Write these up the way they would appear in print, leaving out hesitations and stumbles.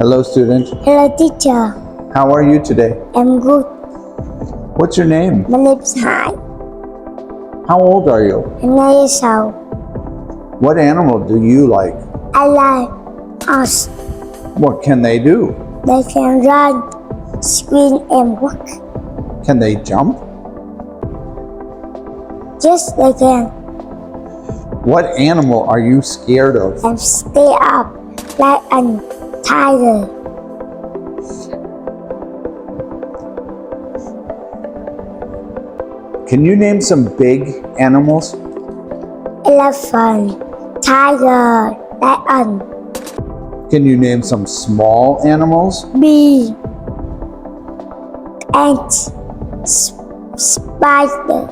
Hello, student. Hello, teacher. How are you today? I'm good. What's your name? My name is Hải. How old are you? I'm 9 years old. What animal do you like? I like horse. What can they do? They can run, swim, and walk. Can they jump? Yes, they can. What animal are you scared of? I'm stay up like a tiger. Can you name some big animals? Elephant, tiger, lion, Can you name some small animals? bee, ant, spider.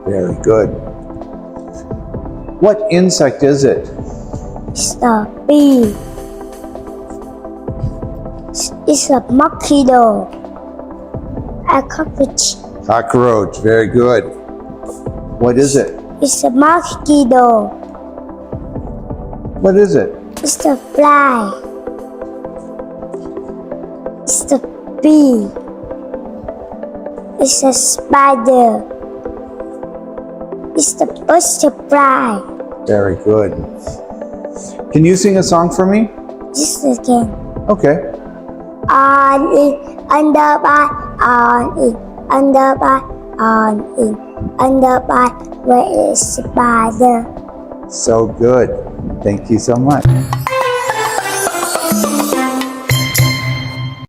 Very good. What insect is it? It's a bee. It's a mosquito. A cockroach. Cockroach. Very good. What is it? It's a mosquito. What is it? It's a fly. It's a bee. It's a spider. It's the butterfly. Very good. Can you sing a song for me? Just again. Okay. On in, under by, on in, under by, on in, under by. Where is the spider? So good. Thank you so much.